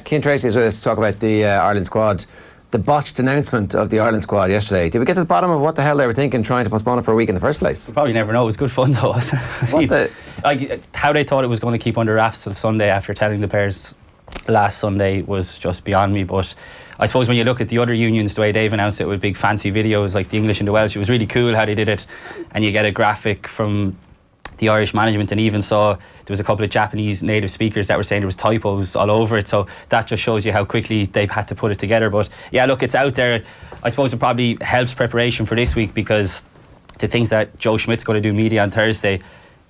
Cian Tracey is with us to talk about the Ireland squad. The botched announcement of the Ireland squad yesterday. Did we get to the bottom of what the hell they were thinking trying to postpone it for a week in the first place? We'll probably never know. It was good fun though. How they thought it was going to keep under wraps till Sunday after telling the players last Sunday was just beyond me. But I suppose when you look at the other unions, the way they've announced it with big fancy videos like the English and the Welsh, it was really cool how they did it. And you get a graphic from the Irish management, and even saw there was a couple of Japanese native speakers that were saying there was typos all over it, so that just shows you how quickly they've had to put it together. But yeah, look, it's out there. I suppose it probably helps preparation for this week, because to think that Joe Schmidt's going to do media on Thursday,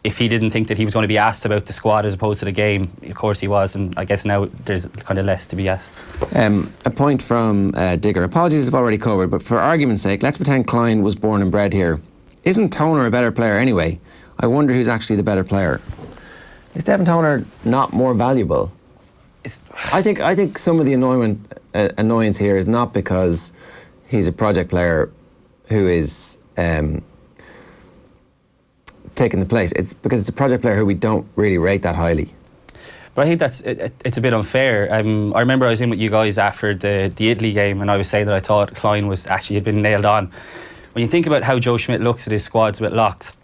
if he didn't think that he was going to be asked about the squad as opposed to the game, of course he was, and I guess now there's kind of less to be asked. A point from Digger. Apologies if I've already covered, but for argument's sake, let's pretend Klein was born and bred here. Isn't Toner a better player anyway? I wonder who's actually the better player. Is Devin Toner not more valuable? I think some of the annoyance here is not because he's a project player who is taking the place. It's because it's a project player who we don't really rate that highly. But I think it's a bit unfair. I remember I was in with you guys after the Italy game, and I was saying that I thought Klein had been nailed on. When you think about how Joe Schmidt looks at his squads with locks,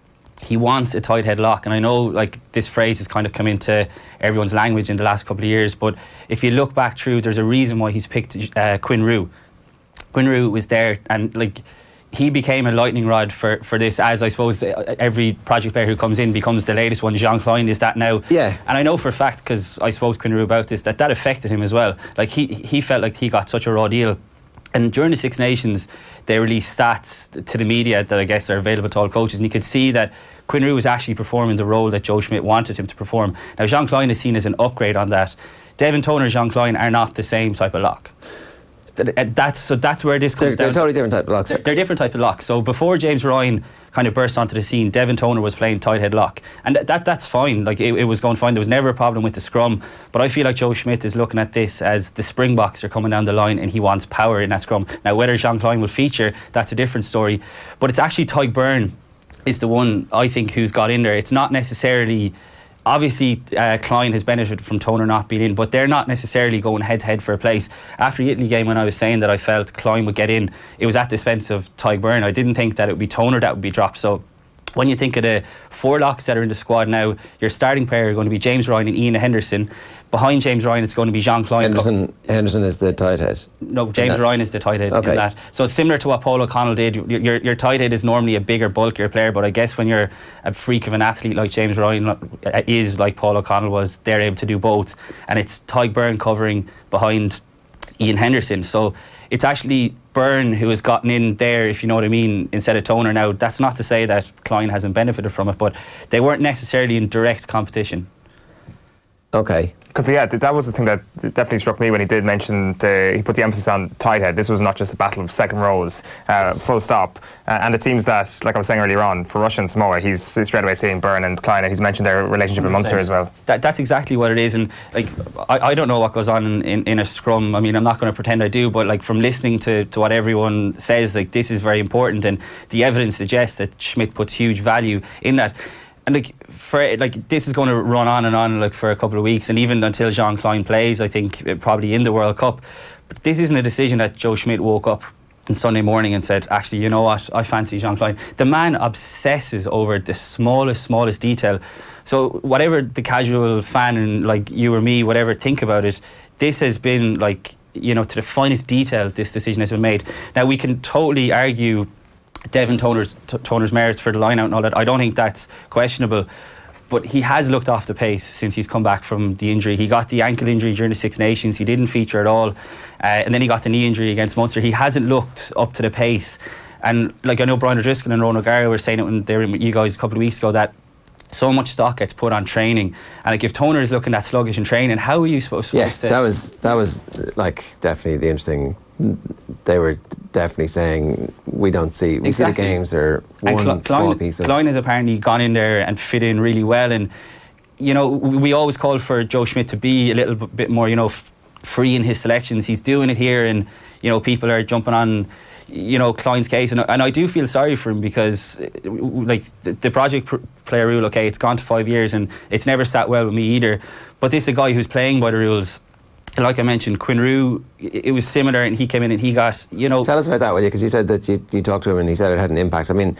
he wants a tight headlock, and I know like this phrase has kind of come into everyone's language in the last couple of years, but if you look back through, there's a reason why he's picked Quinn Roux. Quinn Roux was there, and like he became a lightning rod for this, as I suppose every project player who comes in becomes the latest one. Jean Klein is that now. Yeah. And I know for a fact, because I spoke to Quinn Roux about this, that affected him as well. Like he felt like he got such a raw deal. And during the Six Nations, they released stats to the media that I guess are available to all coaches, and you could see that Quinn Roux was actually performing the role that Joe Schmidt wanted him to perform. Now, Jean Klein is seen as an upgrade on that. Devin Toner and Jean Klein are not the same type of lock. That's where this comes down. They're totally different type of locks. They're different type of locks. So before James Ryan kind of burst onto the scene, Devin Toner was playing tight head lock, and that's fine. Like it was going fine. There was never a problem with the scrum. But I feel like Joe Schmidt is looking at this as the Springboks are coming down the line, and he wants power in that scrum. Now, whether Jean Klein will feature, that's a different story. But it's actually Tadhg Beirne is the one I think who's got in there. It's not necessarily. Obviously, Klein has benefited from Toner not being in, but they're not necessarily going head-to-head for a place. After the Italy game, when I was saying that I felt Klein would get in, it was at the expense of Tadhg Beirne. I didn't think that it would be Toner that would be dropped. So when you think of the four locks that are in the squad now, your starting pair are going to be James Ryan and Iain Henderson. Behind James Ryan, it's going to be Jean Klein. Henderson is the tight head. No, James Ryan is the tight head in that. So it's similar to what Paul O'Connell did. Your tight head is normally a bigger, bulkier player, but I guess when you're a freak of an athlete like James Ryan is, like Paul O'Connell was, they're able to do both. And it's Tadhg Beirne covering behind Iain Henderson. So it's actually Beirne who has gotten in there, if you know what I mean, instead of Toner. Now, that's not to say that Klein hasn't benefited from it, but they weren't necessarily in direct competition. Okay. Because yeah, that was the thing that definitely struck me when he did mention he put the emphasis on tight head. This was not just a battle of second rows, full stop. And it seems that, like I was saying earlier on, for Russia and Samoa, he's straight away seeing Beirne and Klein, and he's mentioned their relationship in Munster as well. That's exactly what it is. And like I don't know what goes on in a scrum. I mean, I'm not going to pretend I do, but like from listening to what everyone says, like this is very important, and the evidence suggests that Schmidt puts huge value in that. And this is going to run on and on for a couple of weeks, and even until Jean Klein plays, I think probably in the World Cup. But this isn't a decision that Joe Schmidt woke up on Sunday morning and said, actually, you know what, I fancy Jean Klein. The man obsesses over the smallest detail. So whatever the casual fan and like you or me, whatever think about it, this has been to the finest detail this decision has been made. Now we can totally argue Devin Toner's merits for the line out and all that. I don't think that's questionable, but he has looked off the pace since he's come back from the injury. He got the ankle injury during the Six Nations. He didn't feature at all, and then he got the knee injury against Munster. He hasn't looked up to the pace, and like I know Brian O'Driscoll and Ronan O'Gara were saying it when they were with you guys a couple of weeks ago, that so much stock gets put on training, and like if Toner is looking that sluggish in training, how are you supposed to? That was like definitely the interesting. They were definitely saying we see the games, they're one small piece of. Klein has apparently gone in there and fit in really well, and we always call for Joe Schmidt to be a little bit more free in his selections. He's doing it here, and people are jumping on Klein's case, and I do feel sorry for him, because like the project player rule, okay, it's gone to 5 years and it's never sat well with me either, but this is a guy who's playing by the rules. like I mentioned, Quinn it was similar, and he came in and he got, Tell us about that, will you? Because you said that you talked to him and he said it had an impact. I mean,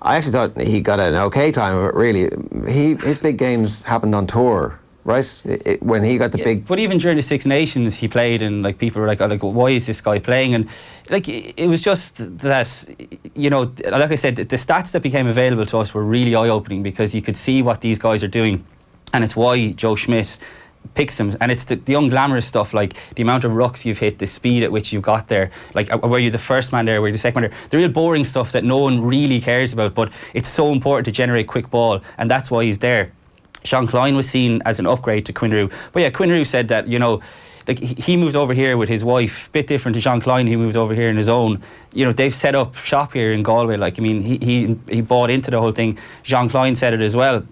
I actually thought he got an okay time of it, really. His big games happened on tour, right? When he got the big... But even during the Six Nations he played, and like people were like, why is this guy playing? And like it was just that, like I said, the stats that became available to us were really eye-opening, because you could see what these guys are doing, and it's why Joe Schmidt picks them. And it's the unglamorous stuff, like the amount of rucks you've hit, the speed at which you've got there, like were you the first man there, were you the second man there, the real boring stuff that no one really cares about, but it's so important to generate quick ball, and that's why he's there. Sean Klein was seen as an upgrade to Quinn Roux. But yeah, Quinn Roux said that, like he moved over here with his wife, bit different to Sean Klein, he moved over here on his own. They've set up shop here in Galway. Like, I mean, he bought into the whole thing. Sean Klein said it as well.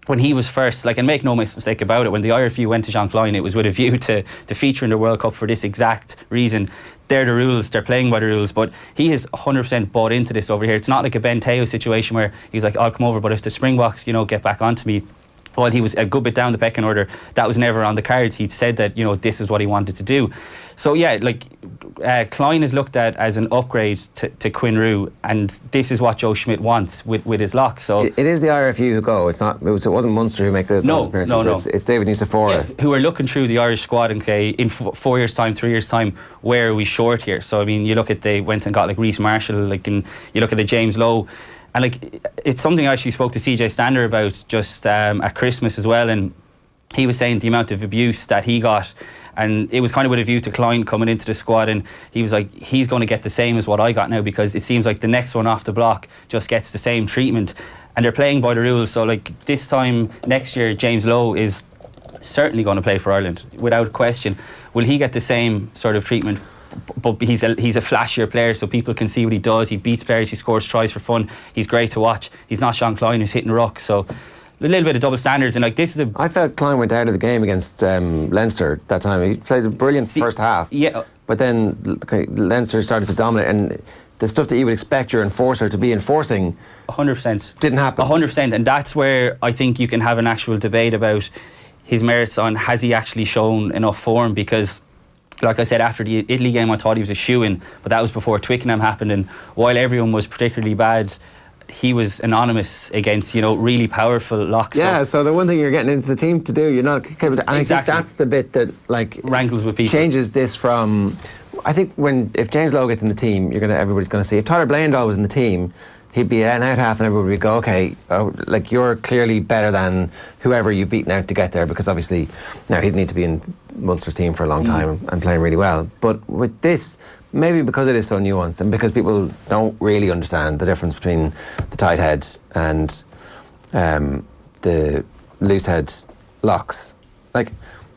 When he was first, like, and make no mistake about it, when the IRFU went to Sean Klein, it was with a view to feature in the World Cup for this exact reason. They're the rules, they're playing by the rules, but he has 100% bought into this over here. It's not like a Ben Teo situation where he's like, I'll come over, but if the Springboks, get back onto me, while he was a good bit down the pecking order, that was never on the cards. He'd said that, this is what he wanted to do. So yeah, like Klein is looked at as an upgrade to Quinn Roux, and this is what Joe Schmidt wants with his lock. So it is the IRFU who go. It wasn't Munster who make those appearances. No. It's David Nucifora. Yeah, who are looking through the Irish squad and say, in 4 years' time, 3 years' time, where are we short here? So I mean, you look at, they went and got like Reece Marshall, and you look at the James Lowe. And like, it's something I actually spoke to CJ Stander about just at Christmas as well, and he was saying the amount of abuse that he got, and it was kind of with a view to Klein coming into the squad, and he was like, he's going to get the same as what I got now, because it seems like the next one off the block just gets the same treatment, and they're playing by the rules. So like, this time next year, James Lowe is certainly going to play for Ireland without question. Will he get the same sort of treatment? But he's a flashier player, so people can see what he does. He beats players, he scores tries for fun, he's great to watch. He's not Sean Klein who's hitting ruck, so a little bit of double standards. And like, this is I felt Klein went out of the game against Leinster that time. He played a brilliant first half, but then Leinster started to dominate, and the stuff that you would expect your enforcer to be enforcing 100% didn't happen. 100%, and that's where I think you can have an actual debate about his merits on, has he actually shown enough form? Because like I said, after the Italy game, I thought he was a shoo-in, but that was before Twickenham happened, and while everyone was particularly bad, he was anonymous against, really powerful locks. Yeah, so the one thing you're getting into the team to do, you're not capable to, and exactly. I think that's the bit that like rankles with people. Changes this from, I think if James Lowe gets in the team, everybody's going to see. If Tyler Blaindahl was in the team, he'd be an out half, and everybody would go, okay, like, you're clearly better than whoever you've beaten out to get there, because obviously now he'd need to be in Munster's team for a long time and playing really well. But with this, maybe because it is so nuanced, and because people don't really understand the difference between the tight head and the loose head locks. Like,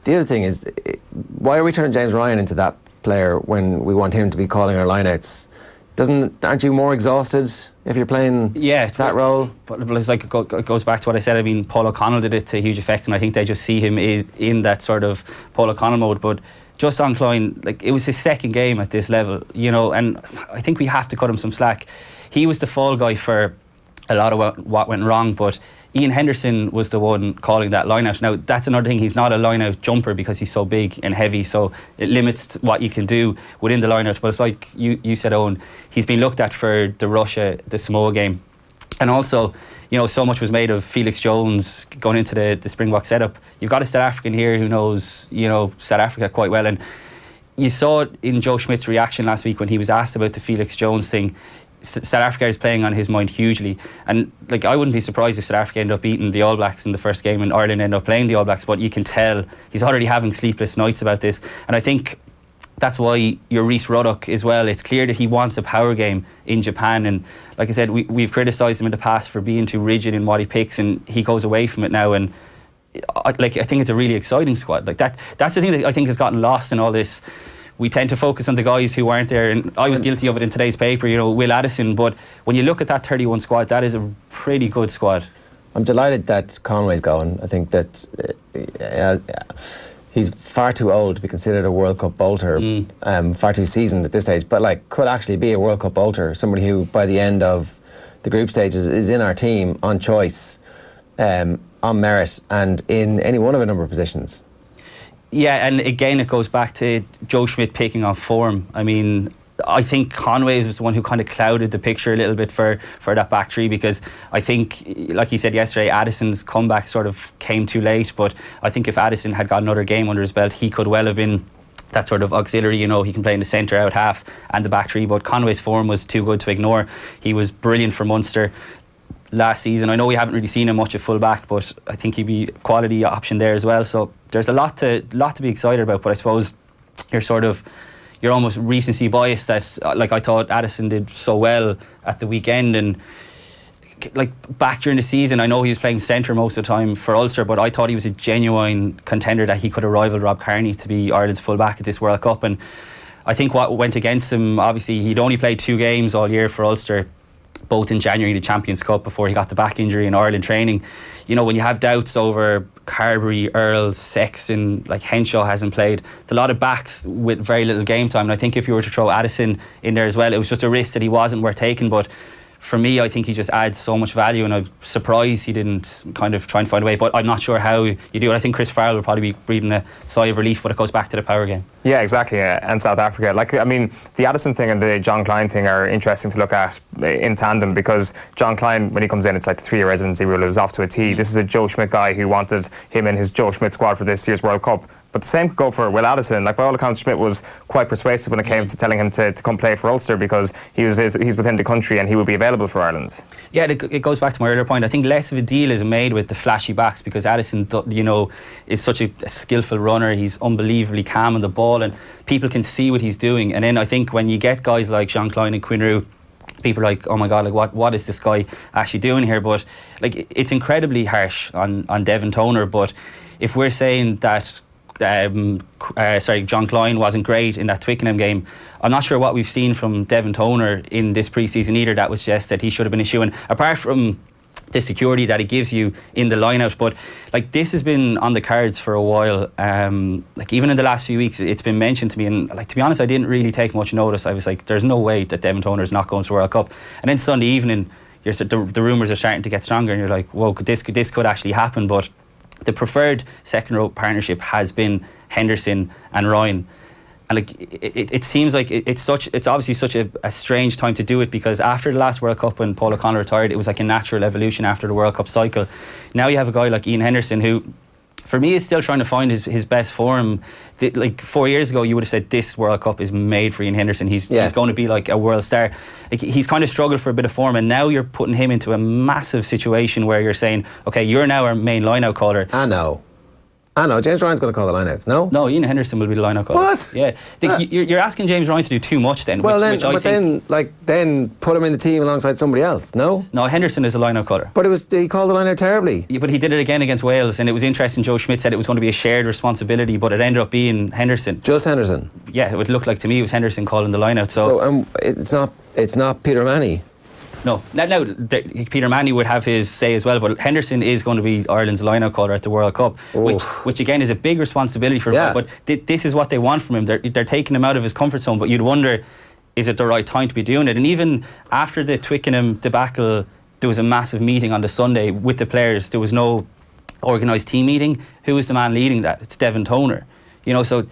the other thing is, why are we turning James Ryan into that player when we want him to be calling our lineouts? Aren't you more exhausted if you're playing that role? But it's like, it goes back to what I said. I mean, Paul O'Connell did it to a huge effect, and I think they just see him in that sort of Paul O'Connell mode. But just on Klein, like, it was his second game at this level, and I think we have to cut him some slack. He was the fall guy for a lot of what went wrong, but Iain Henderson was the one calling that line out. Now, that's another thing, he's not a line out jumper because he's so big and heavy, so it limits what you can do within the line out. But it's like you said, Owen, he's been looked at for the Samoa game. And also, so much was made of Felix Jones going into the Springbok setup. You've got a South African here who knows, South Africa quite well. And you saw it in Joe Schmidt's reaction last week when he was asked about the Felix Jones thing. South Africa is playing on his mind hugely, and like, I wouldn't be surprised if South Africa end up beating the All Blacks in the first game and Ireland end up playing the All Blacks, but you can tell he's already having sleepless nights about this, and I think that's why your Rhys Ruddock as well, it's clear that he wants a power game in Japan, and like I said, we've criticised him in the past for being too rigid in what he picks, and he goes away from it now, and I think it's a really exciting squad. Like, that's the thing that I think has gotten lost in all this. We tend to focus on the guys who aren't there, and I was guilty of it in today's paper, Will Addison, but when you look at that 31 squad, that is a pretty good squad. I'm delighted that Conway's going. I think that he's far too old to be considered a World Cup bolter, far too seasoned at this stage, but like, could actually be a World Cup bolter, somebody who by the end of the group stages is in our team on choice, on merit, and in any one of a number of positions. Yeah, and again, it goes back to Joe Schmidt picking on form. I mean, I think Conway was the one who kind of clouded the picture a little bit for that back three, because I think, like he said yesterday, Addison's comeback sort of came too late. But I think if Addison had got another game under his belt, he could well have been that sort of auxiliary. You know, he can play in the centre, out half, and the back three. But Conway's form was too good to ignore. He was brilliant for Munster last season. I know we haven't really seen him much at full back, but I think he'd be a quality option there as well. So there's a lot to be excited about. But I suppose you're almost recency biased that, like, I thought Addison did so well at the weekend, and like back during the season, I know he was playing centre most of the time for Ulster, but I thought he was a genuine contender, that he could have rivaled Rob Kearney to be Ireland's full back at this World Cup. And I think what went against him, obviously he'd only played 2 games all year for Ulster, both in January, the Champions Cup, before he got the back injury in Ireland training. You know, when you have doubts over Carberry, Earl, Sexton, like Henshaw hasn't played, it's a lot of backs with very little game time. And I think if you were to throw Addison in there as well, it was just a risk that he wasn't worth taking. But for me, I think he just adds so much value, and I'm surprised he didn't kind of try and find a way. But I'm not sure how you do it. I think Chris Farrell will probably be breathing a sigh of relief, but it goes back to the power game. Yeah, exactly. And South Africa. Like, I mean, the Addison thing and the John Klein thing are interesting to look at in tandem, because John Klein, when he comes in, it's like the 3-year residency rule. It was off to a T. This is a Joe Schmidt guy who wanted him in his Joe Schmidt squad for this year's World Cup. But the same could go for Will Addison. Like, by all accounts, Schmidt was quite persuasive when it came to telling him to come play for Ulster, because he's within the country and he would be available for Ireland. Yeah, it goes back to my earlier point. I think less of a deal is made with the flashy backs, because Addison, you know, is such a skillful runner. He's unbelievably calm on the ball, and people can see what he's doing. And then I think when you get guys like Jean Klein and Quinn Roux, people are like, oh my God, like what is this guy actually doing here? But like, it's incredibly harsh on Devin Toner. But if we're saying that John Klein wasn't great in that Twickenham game, I'm not sure what we've seen from Devin Toner in this pre-season either that would suggest that he should have been issuing, apart from the security that he gives you in the line-out. But like, this has been on the cards for a while. Like, even in the last few weeks, it's been mentioned to me, and like, to be honest, I didn't really take much notice. I was like, there's no way that Devin Toner is not going to the World Cup. And then Sunday evening, the rumours are starting to get stronger, and you're like, whoa, this could actually happen. But the preferred second row partnership has been Henderson and Ryan. And like, it seems like it's obviously such a strange time to do it, because after the last World Cup, when Paul O'Connell retired, it was like a natural evolution after the World Cup cycle. Now you have a guy like Iain Henderson, who for me is still trying to find his best form. Like 4 years ago, you would have said this World Cup is made for Iain Henderson. He's going to be like a world star. Like, he's kind of struggled for a bit of form, and now you're putting him into a massive situation where you're saying, okay, you're now our main line-out caller. I know, James Ryan's going to call the line-outs, no? No, Iain Henderson will be the line-out caller. What? Yeah. You're asking James Ryan to do too much then. Well, which then put him in the team alongside somebody else, no? No, Henderson is a line-out caller. But he called the line-out terribly. Yeah, but he did it again against Wales, and it was interesting. Joe Schmidt said it was going to be a shared responsibility, but it ended up being Henderson. Just Henderson? Yeah, it would look like to me it was Henderson calling the line-out. So it's not Peter Manny? No. Now, Peter Manny would have his say as well, but Henderson is going to be Ireland's line-out caller at the World Cup, which again is a big responsibility for him. But this is what they want from him. They're taking him out of his comfort zone, but you'd wonder, is it the right time to be doing it? And even after the Twickenham debacle, there was a massive meeting on the Sunday with the players. There was no organised team meeting. Who was the man leading that? It's Devin Toner. You know, so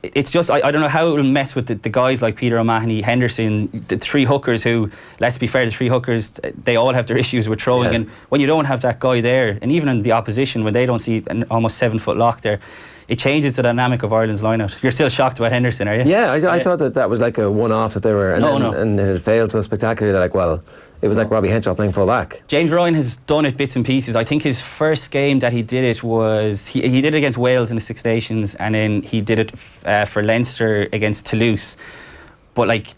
it's just, I don't know how it will mess with the guys like Peter O'Mahony, Henderson, the 3 hookers who, let's be fair, the 3 hookers, they all have their issues with throwing. And when you don't have that guy there, and even in the opposition, when they don't see an almost 7-foot lock there, it changes the dynamic of Ireland's line-out. You're still shocked about Henderson, are you? Yeah, I thought that was like a one-off that they were, and it failed so spectacularly that, like, well, it was like Robbie Henshaw playing full back. James Ryan has done it bits and pieces. I think his first game that he did it was, he did it against Wales in the Six Nations, and then he did it for Leinster against Toulouse. But like,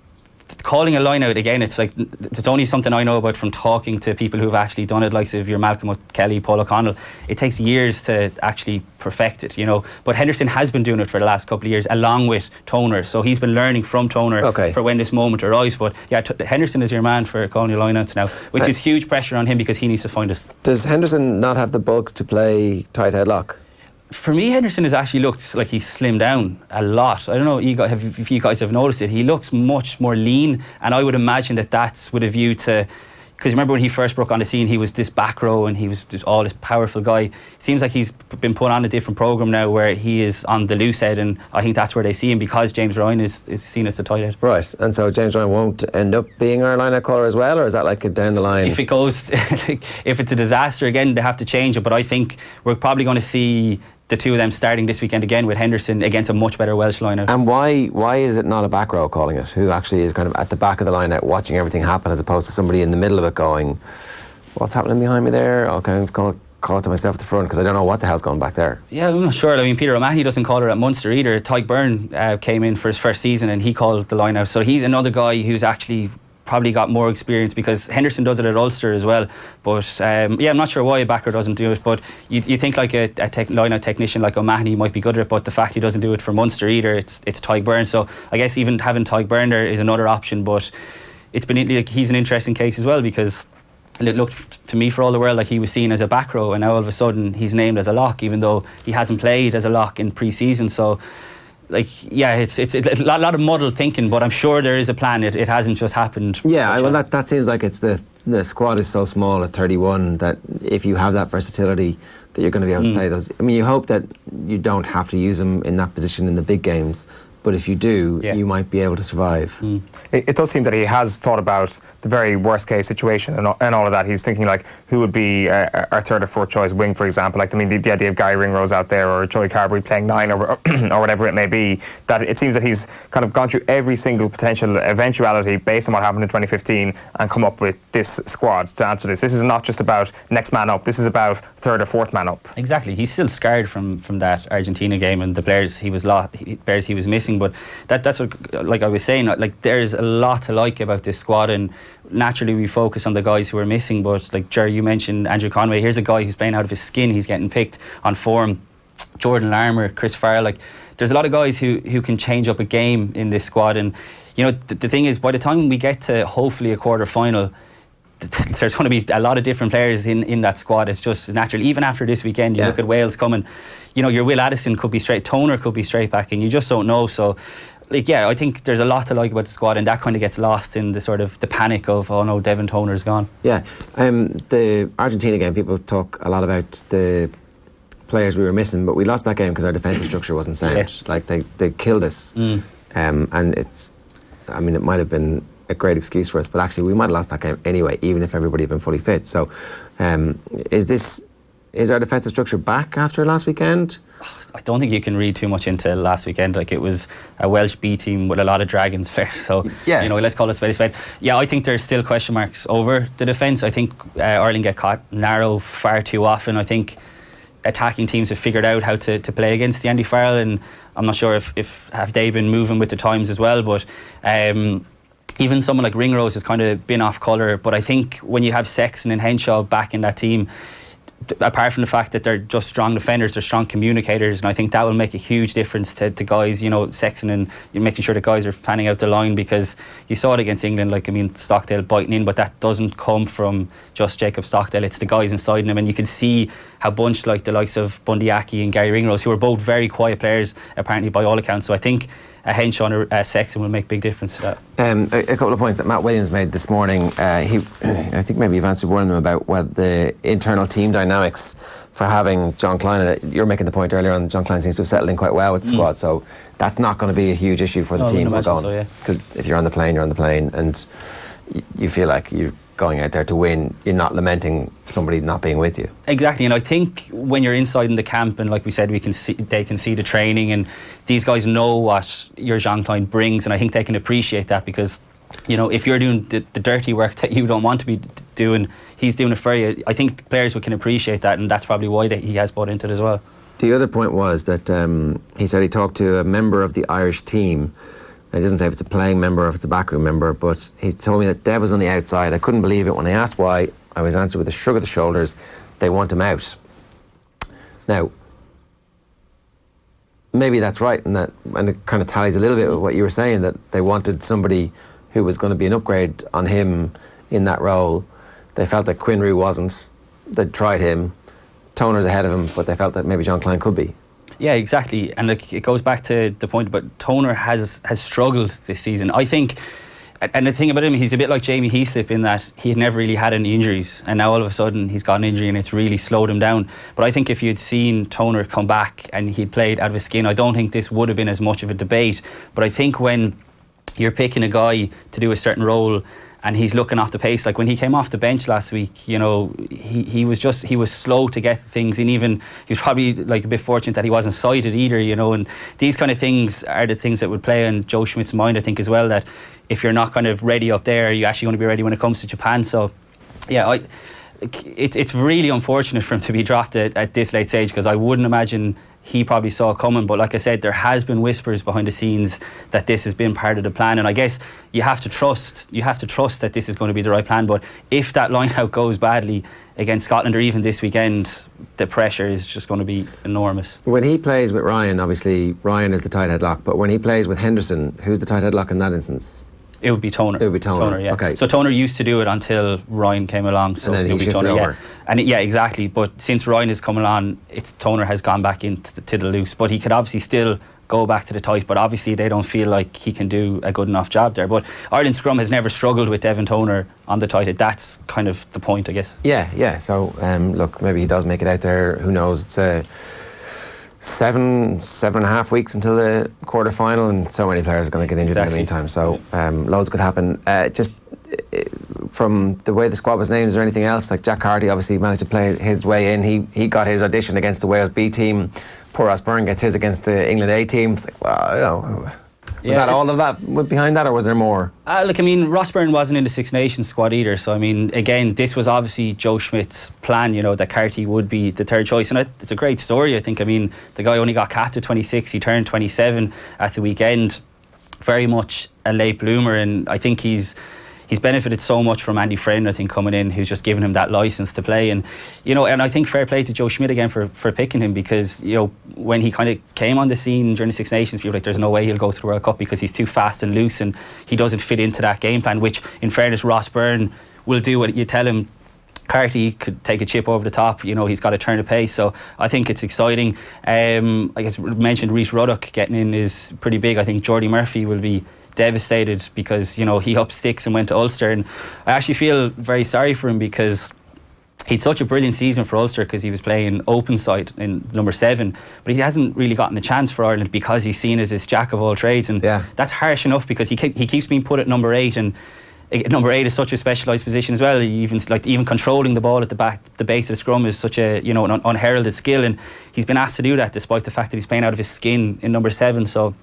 calling a line out again, it's like, it's only something I know about from talking to people who've actually done it, like your Malcolm Kelly, Paul O'Connell. It takes years to actually perfect it, you know. But Henderson has been doing it for the last couple of years, along with Toner. So he's been learning from Toner for when this moment arrives. But yeah, Henderson is your man for calling your line-outs now, which is huge pressure on him because he needs to find it. Does Henderson not have the bulk to play tight headlock? For me, Henderson has actually looked like he's slimmed down a lot. I don't know if you guys have noticed it. He looks much more lean, and I would imagine that that's with a view to because remember when he first broke on the scene, he was this back row and he was just all this powerful guy. It seems like he's been put on a different programme now where he is on the loose head, and I think that's where they see him because James Ryan is seen as the tight head. Right, and so James Ryan won't end up being our line-out caller as well, or is that like down the line? If it goes, if it's a disaster again, they have to change it, but I think we're probably going to see the two of them starting this weekend again with Henderson against a much better Welsh line-out. And why is it not a back row calling it, who actually is kind of at the back of the line-out watching everything happen, as opposed to somebody in the middle of it going, what's happening behind me there? Okay, I'm just going to call it to myself at the front because I don't know what the hell's going back there. Yeah, I'm not sure. I mean, Peter O'Mahony doesn't call it at Munster either. Tyke Byrne came in for his first season and he called the line-out. So he's another guy who's actually probably got more experience, because Henderson does it at Ulster as well. But yeah, I'm not sure why a backer doesn't do it, but you think like a line-out technician like O'Mahony might be good at it, but the fact he doesn't do it for Munster either, it's Tyke Byrne. So I guess even having Tyke Byrne there is another option, but it's been like, he's an interesting case as well, because it looked to me for all the world like he was seen as a back row, and now all of a sudden he's named as a lock, even though he hasn't played as a lock in pre-season. So like, yeah, it's a lot of muddled thinking, but I'm sure there is a plan. It hasn't just happened. Yeah, well, that seems like it's the squad is so small at 31 that if you have that versatility, that you're going to be able to play those. I mean, you hope that you don't have to use them in that position in the big games, but if you do, you might be able to survive. It does seem that he has thought about the very worst case situation and all of that. He's thinking like, who would be our third or fourth choice wing, for example. Like, I mean, the idea of Gary Ringrose out there, or Joey Carberry playing 9 or whatever it may be, that it seems that he's kind of gone through every single potential eventuality based on what happened in 2015 and come up with this squad to answer this. This is not just about next man up. This is about third or fourth man up. Exactly. He's still scarred from that Argentina game and the players he was missing. But that's what, like I was saying, like there's a lot to like about this squad, and naturally we focus on the guys who are missing. But like Jerry, you mentioned Andrew Conway. Here's a guy who's playing out of his skin. He's getting picked on form. Jordan Larmour, Chris Farrell. Like, there's a lot of guys who can change up a game in this squad. And you know, the thing is, by the time we get to hopefully a quarter final, there's going to be a lot of different players in that squad. It's just natural. Even after this weekend, you look at Wales coming, you know, your Will Addison could be straight, Toner could be straight back, and you just don't know. So like, yeah, I think there's a lot to like about the squad, and that kind of gets lost in the sort of the panic of, oh no, Devin Toner's gone. Yeah, the Argentina game, people talk a lot about the players we were missing, but we lost that game because our defensive structure wasn't sound. Like, they killed us. And it's, I mean, it might have been a great excuse for us, but actually we might have lost that game anyway, even if everybody had been fully fit. So is our defensive structure back after last weekend? I don't think you can read too much into last weekend. Like, it was a Welsh B team with a lot of Dragons players, so you know, let's call it spade a spade. Yeah, I think there's still question marks over the defence. I think Ireland get caught narrow far too often. I think attacking teams have figured out how to play against the Andy Farrell, and I'm not sure if have they been moving with the times as well, but even someone like Ringrose has kind of been off colour. But I think when you have Sexton and Henshaw back in that team, apart from the fact that they're just strong defenders, they're strong communicators, and I think that will make a huge difference to guys, you know, Sexton, and you're making sure the guys are fanning out the line, because you saw it against England. Like, I mean, Stockdale biting in, but that doesn't come from just Jacob Stockdale, it's the guys inside him, and you can see how bunched, like the likes of Bundyaki and Gary Ringrose, who are both very quiet players apparently by all accounts. So I think a Henshaw or Sexton will make a big difference to that. A couple of points that Matt Williams made this morning. I think maybe you've answered one of them about what the internal team dynamics for having John Klein. You're making the point earlier on, John Klein seems to have settled in quite well with the squad, so that's not going to be a huge issue for the team. Because if you're on the plane, you're on the plane, and you feel like you're going out there to win. You're not lamenting somebody not being with you. Exactly, and I think when you're inside in the camp, and like we said, they can see the training, and these guys know what your Jean Klein brings, and I think they can appreciate that, because, you know, if you're doing the dirty work that you don't want to be doing, he's doing it for you. I think players can appreciate that, and that's probably why he has bought into it as well. The other point was that he said he talked to a member of the Irish team. He doesn't say if it's a playing member or if it's a backroom member, but he told me that Dev was on the outside. I couldn't believe it. When I asked why, I was answered with a shrug of the shoulders. They want him out. Now, maybe that's right, and it kind of tallies a little bit with what you were saying, that they wanted somebody who was going to be an upgrade on him in that role. They felt that Quinn Roux wasn't. They'd tried him. Toner's ahead of him, but they felt that maybe John Klein could be. Yeah, exactly, and like, it goes back to the point about Toner has struggled this season. I think And the thing about him, he's a bit like Jamie Heaslip in that he had never really had any injuries, and now all of a sudden he's got an injury and it's really slowed him down. But I think if you'd seen Toner come back and he'd played out of his skin, I don't think this would have been as much of a debate. But I think when you're picking a guy to do a certain role and he's looking off the pace, like when he came off the bench last week, you know, he was slow to get things in. Even he was probably like a bit fortunate that he wasn't sighted either, you know. And these kind of things are the things that would play in Joe Schmidt's mind, I think, as well, that if you're not kind of ready up there, you're actually going to be ready when it comes to Japan. So yeah, it's really unfortunate for him to be dropped at this late stage, because I wouldn't imagine he probably saw it coming. But like I said, there has been whispers behind the scenes that this has been part of the plan, and I guess you have to trust that this is going to be the right plan. But if that line out goes badly against Scotland, or even this weekend, the pressure is just going to be enormous. When he plays with Ryan, obviously Ryan is the tight headlock, but when he plays with Henderson, who's the tight headlock in that instance? It would be Toner. It would be Toner. Yeah. Okay. So Toner used to do it until Ryan came along. So and then it he would be shifted Toner, over. yeah. And yeah, exactly. But since Ryan has come along, Toner has gone back into the loose. But he could obviously still go back to the tight. But obviously they don't feel like he can do a good enough job there. But Ireland scrum has never struggled with Devin Toner on the tight. That's kind of the point, I guess. Yeah. So look, maybe he does make it out there. Who knows? It's 7.5 weeks until the quarter final, and so many players are going to get injured in the meantime. So loads could happen. Just from the way the squad was named, is there anything else? Like Jack Carty obviously managed to play his way in. He got his audition against the Wales B team. Poor Ross Byrne gets his against the England A team. It's like, well, you know, was that all of that behind that, or was there more? Look, I mean, Ross Byrne wasn't in the Six Nations squad either. So, I mean, again, this was obviously Joe Schmidt's plan, you know, that Carty would be the third choice. And it's a great story, I think. I mean, the guy only got capped at 26. He turned 27 at the weekend. Very much a late bloomer. And I think he's benefited so much from Andy Friend, I think, coming in, who's just given him that licence to play. And, you know, and I think fair play to Joe Schmidt again for picking him, because, you know, when he kind of came on the scene during the Six Nations, people were like, there's no way he'll go to the World Cup because he's too fast and loose and he doesn't fit into that game plan, which, in fairness, Ross Byrne will do what you tell him. Carty could take a chip over the top, you know, he's got to turn the pace. So I think it's exciting. I guess mentioned Rhys Ruddock getting in is pretty big. I think Jordy Murphy will be devastated because, you know, he upped sticks and went to Ulster, and I actually feel very sorry for him because he'd such a brilliant season for Ulster because he was playing open side in number 7, but he hasn't really gotten a chance for Ireland because he's seen as this jack of all trades, and that's harsh enough because he keeps being put at number 8, and number 8 is such a specialised position as well. Even controlling the ball at the back, the base of the scrum is such a, you know, an unheralded skill, and he's been asked to do that despite the fact that he's playing out of his skin in number 7. So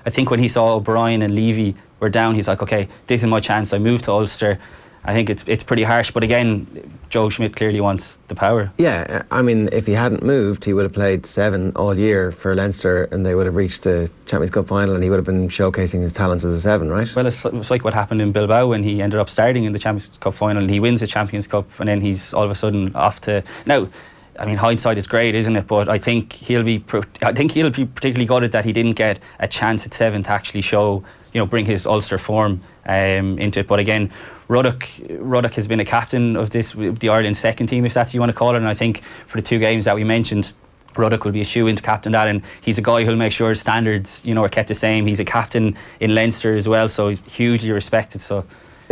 I think when he saw O'Brien and Levy were down, he's like, okay, this is my chance. I moved to Ulster. I think it's pretty harsh, but again, Joe Schmidt clearly wants the power. Yeah, I mean, if he hadn't moved, he would have played 7 all year for Leinster, and they would have reached the Champions Cup final, and he would have been showcasing his talents as a 7, right? Well, it's like what happened in Bilbao when he ended up starting in the Champions Cup final, and he wins the Champions Cup, and then he's all of a sudden off to now. I mean, hindsight is great, isn't it? But I think he'll be particularly gutted that he didn't get a chance at 7 to actually show, you know, bring his Ulster form into it. But again, Ruddock has been a captain of the Ireland second team, if that's what you want to call it. And I think for the 2 games that we mentioned, Ruddock will be a shoe-in to captain that, and he's a guy who'll make sure his standards, you know, are kept the same. He's a captain in Leinster as well, so he's hugely respected. So.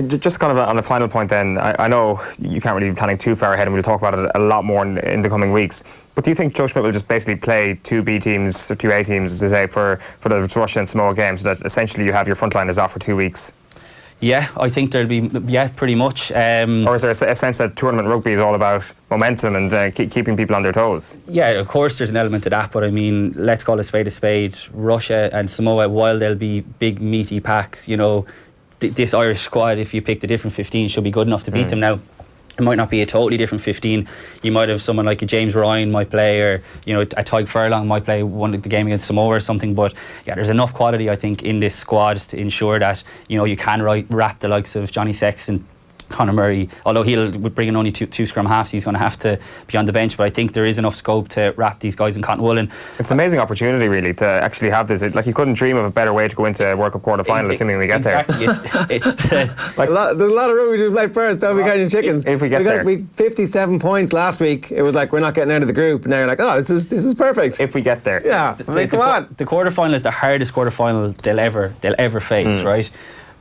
Just kind of on a final point then, I know you can't really be planning too far ahead, and we'll talk about it a lot more in the coming weeks, but do you think Joe Schmidt will just basically play 2 B teams or 2 A teams, as they say, for the Russia and Samoa games, so that essentially you have your frontliners off for 2 weeks? Yeah, I think there'll be, pretty much. Or is there a sense that tournament rugby is all about momentum and keeping people on their toes? Yeah, of course there's an element to that, but I mean, let's call a spade. Russia and Samoa, while they'll be big meaty packs, you know, this Irish squad, if you picked a different 15, should be good enough to beat them. Now, it might not be a totally different 15. You might have someone like a James Ryan might play, or, you know, a Tyg Furlong might play one of the game against Samoa or something. But yeah, there's enough quality, I think, in this squad to ensure that, you know, you can wrap the likes of Johnny Sexton, Conor Murray, although he'll bring in only two scrum halves, he's going to have to be on the bench, but I think there is enough scope to wrap these guys in cotton wool. And it's an amazing opportunity, really, to actually have this. Like, you couldn't dream of a better way to go into a World Cup quarter final, assuming we get there. It's like, there's a lot of rugby to play first. Don't be catching chickens. If we get there, we 57 points last week. It was like, we're not getting out of the group. Now you're like, oh, this is perfect. If we get there, yeah. Come on. The quarter final is the hardest quarter final they'll ever face, right?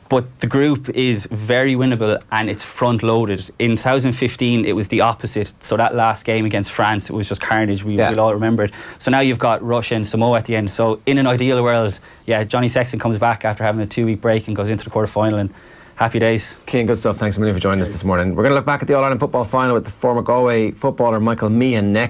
But the group is very winnable and it's front loaded. In 2015 it was the opposite. So that last game against France, it was just carnage. We'll all remember it. So now you've got Russia and Samoa at the end. So in an ideal world, Johnny Sexton comes back after having a 2-week break and goes into the quarter-final, and happy days. Cian, good stuff. Thanks a million for joining us this morning. We're going to look back at the All-Ireland football final with the former Galway footballer Michael Meehan next.